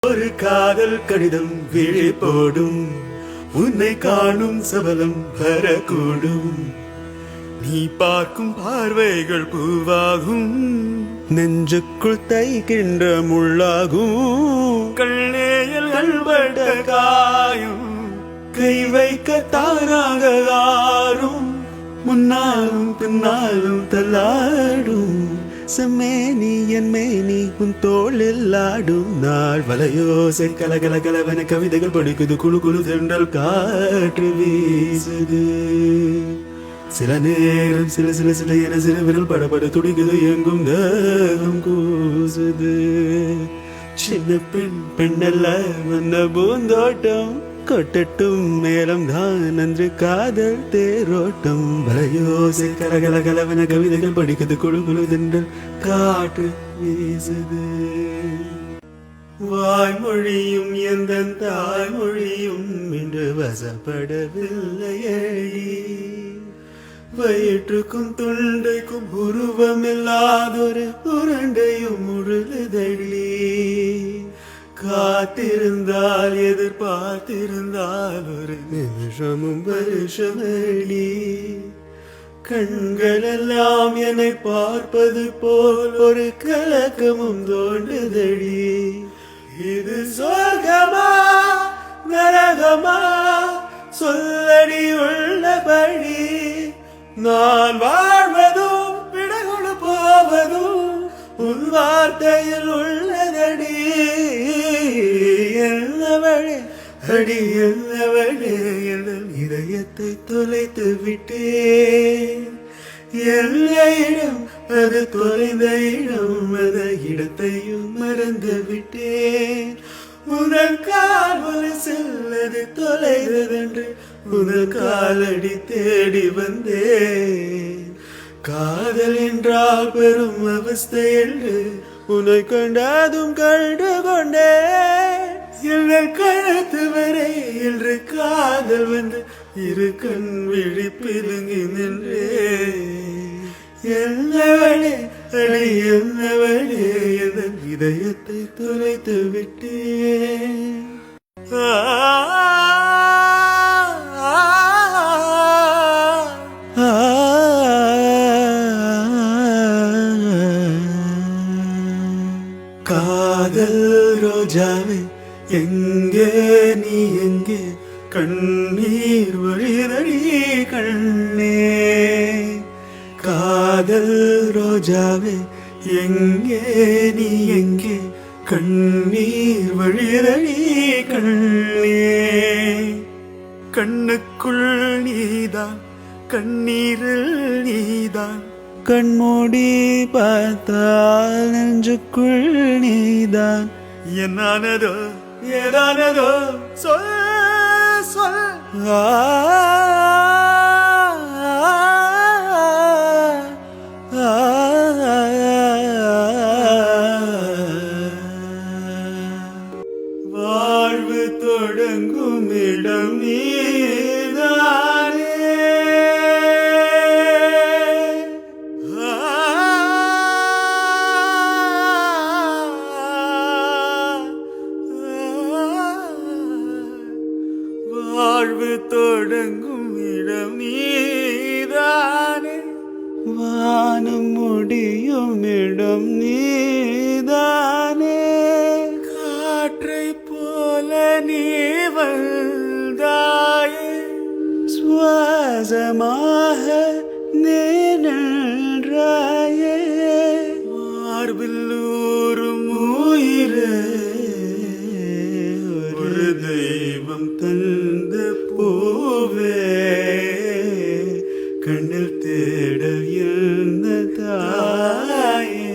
ஒரு காதல் கடிதம் விழி போடும், உன்னை காணும் சபலம் வரக்கூடும். நீ பார்க்கும் பார்வைகள் பூவாகும், நெஞ்சுக்குள் தைக்கின்ற முள்ளாகும். கண்ணேயல்கள் பட்ட காயும் கை வைக்க தானாக ஆறும், முன்னாலும் பின்னாலும் தள்ளாடும். செம்மேனி என் மேனி உன் தோளில் ஆடும் நாள். வலையோசை கலகல கலவன கவிதைகள் படிக்குது, குழு குழு தென்றல் காற்று வீசுது. சில நேரம் சில சில சில என சில விரல் படப்பட துடிக்குது, எங்கும் தேகம் கூசுது. சின்ன பெண் பெண்ணல்ல வந்த பூந்தோட்டம், கொட்டட்டும் மேலம் தான் அன்று காதல் தேரோட்டம். வலையோசை கலகல கலவன கவிதைகள் படிக்குது, குழு குழு தென்றல் காற்று வீசுது. வாய்மொழியும் எந்த தாய்மொழியும் இன்று வசப்படவில்லையே. வயிற்றுக்கும் தொண்டைக்கும் உருவமில்லாதொரு உருண்டையும் உருளுதடி. காத்திருந்தால் எதிர்பார்த்திருந்தால் ஒரு நிமிஷமும் வருஷமடி. கண்களெல்லாம் என்னை பார்ப்பது போல் ஒரு கலக்கமும் தோன்றுதடி. இது சொர்க்கமா நரகமா சொல்லடி உள்ளபடி. நான் வாழ்வதும் விடகுடு போவதும் உன் வார்த்தையில் உள்ளதடி. என்னவளே அடி என்னவளே, என் இதயத்தை தொலைத்து விட்டேன். எல்லா இடம் அது தொலைந்த இடம், அந்த இடத்தையும் மறந்து விட்டேன். உனல் கால் ஒரு செல்லது தொலைதென்று உனல் காலடி தேடி வந்தேன். காதல் என்றால் பெரும் அவஸ்தை என்று உன்னை கண்டதும் கண்டு கொண்டேன். எங்கள் கழுத்து வரை என்று காதல் வந்து இரு கண் விழி பிதுங்கி நின்றே. என்னவளே அடி என்னவளே, என் இதயத்தை தொலைத்து விட்டேன். காதல் ரோஜாவே எங்கே நீ எங்கே, கண்ணீர் வழிதடி கண்ணே. காதல் ரோஜாவே எங்கே நீ எங்கே, கண்ணீர் வழிதடி கண்ணே. கண்ணுக்குள் நீதான் கண்ணீரில் நீதான், கண்மூடி பார்த்தால் நெஞ்சுக்குள் நீதான். என்னானதோ ஏதானதோ சொல் சொல். வாழ்வு தொடங்கும் இடம் நீதானே. வாழ்வு தொடங்கும் இடம் நீதானே. வானம் முடியும் இடம் நீதானே. காற்றை போல நீ வந்தாயே, சுவாசமாக நீ நின்றாயே. மார்பில் ஊறும் உயிரே, ஒரு தெய்வம் தந்த பூவே. கண்ணில் தேட இருந்த தாயே.